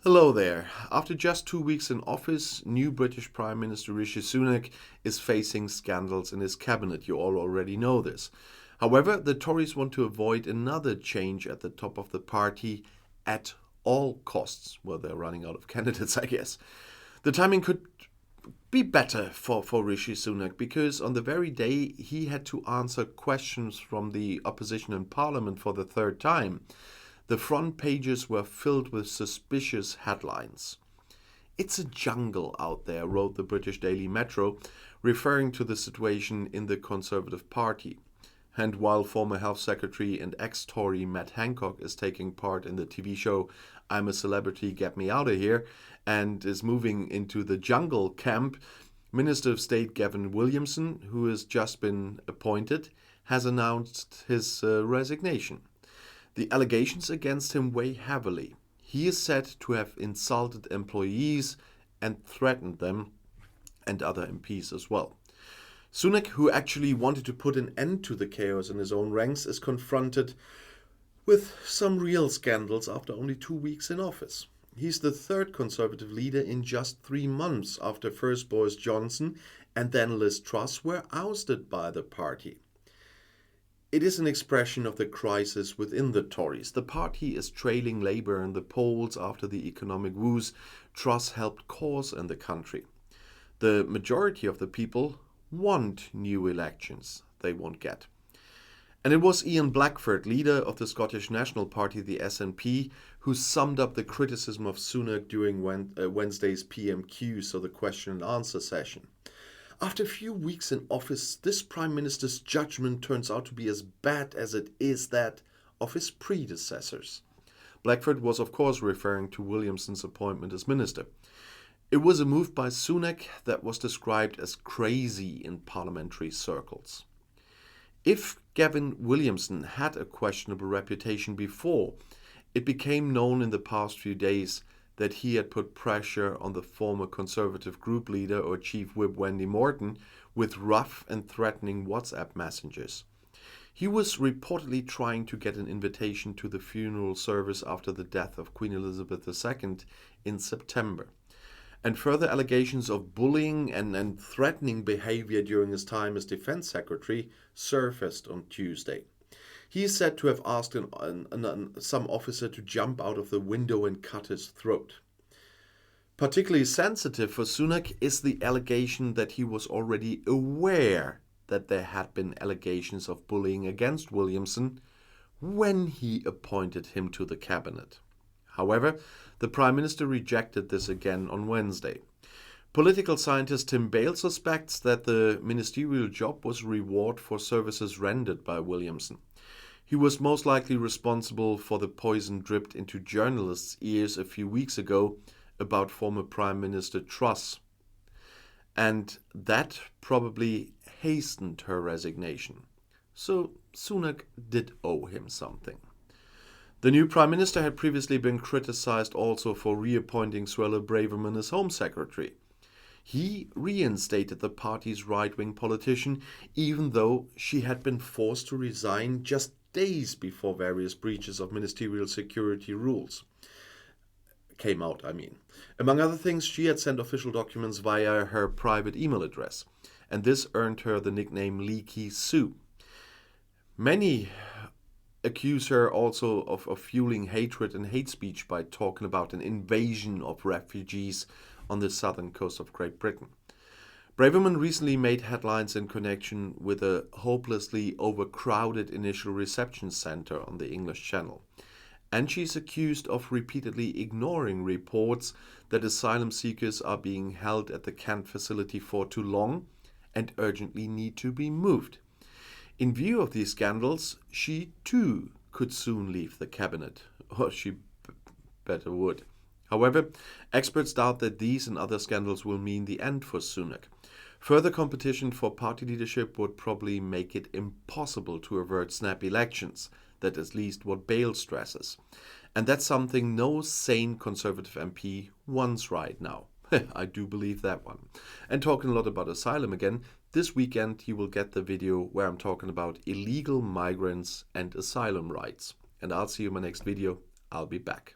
Hello there. After just 2 weeks in office, new British Prime Minister Rishi Sunak is facing scandals in his cabinet. You all already know this. However, the Tories want to avoid another change at the top of the party at all costs. Well, they're running out of candidates, I guess. The timing could be better for Rishi Sunak because on the very day he had to answer questions from the opposition in Parliament for the third time, the front pages were filled with suspicious headlines. "It's a jungle out there," wrote the British Daily Metro, referring to the situation in the Conservative Party. And while former Health Secretary and ex-Tory Matt Hancock is taking part in the TV show I'm a Celebrity, Get Me Out of Here, and is moving into the jungle camp, Minister of State Gavin Williamson, who has just been appointed, has announced his resignation. The allegations against him weigh heavily. He is said to have insulted employees and threatened them, and other MPs as well. Sunak, who actually wanted to put an end to the chaos in his own ranks, is confronted with some real scandals after only 2 weeks in office. He's the third Conservative leader in just 3 months after first Boris Johnson and then Liz Truss were ousted by the party. It is an expression of the crisis within the Tories. The party is trailing Labour in the polls after the economic woes Truss helped cause in the country. The majority of the people want new elections. They won't get. And it was Ian Blackford, leader of the Scottish National Party, the SNP, who summed up the criticism of Sunak during Wednesday's PMQ, so the question and answer session. "After a few weeks in office, this Prime Minister's judgment turns out to be as bad as it is that of his predecessors." Blackford was of course referring to Williamson's appointment as minister. It was a move by Sunak that was described as crazy in parliamentary circles. If Gavin Williamson had a questionable reputation before, it became known in the past few days that he had put pressure on the former Conservative group leader or chief whip Wendy Morton with rough and threatening WhatsApp messages. He was reportedly trying to get an invitation to the funeral service after the death of Queen Elizabeth II in September. And further allegations of bullying and threatening behavior during his time as Defense Secretary surfaced on Tuesday. He is said to have asked some officer to jump out of the window and cut his throat. Particularly sensitive for Sunak is the allegation that he was already aware that there had been allegations of bullying against Williamson when he appointed him to the cabinet. However, the Prime Minister rejected this again on Wednesday. Political scientist Tim Bale suspects that the ministerial job was reward for services rendered by Williamson. He was most likely responsible for the poison dripped into journalists' ears a few weeks ago about former Prime Minister Truss. And that probably hastened her resignation. So Sunak did owe him something. The new Prime Minister had previously been criticized also for reappointing Suella Braverman as Home Secretary. He reinstated the party's right-wing politician, even though she had been forced to resign just days before various breaches of ministerial security rules came out, Among other things, she had sent official documents via her private email address, and this earned her the nickname Leaky Sue. Many accuse her also of fueling hatred and hate speech by talking about an invasion of refugees on the southern coast of Great Britain. Braverman recently made headlines in connection with a hopelessly overcrowded initial reception centre on the English Channel. And she's accused of repeatedly ignoring reports that asylum seekers are being held at the Kent facility for too long and urgently need to be moved. In view of these scandals, she too could soon leave the cabinet, or she better would. However, experts doubt that these and other scandals will mean the end for Sunak. Further competition for party leadership would probably make it impossible to avert snap elections. That is at least what Bale stresses. And that's something no sane Conservative MP wants right now. I do believe that one. And talking a lot about asylum again, this weekend you will get the video where I'm talking about illegal migrants and asylum rights. And I'll see you in my next video. I'll be back.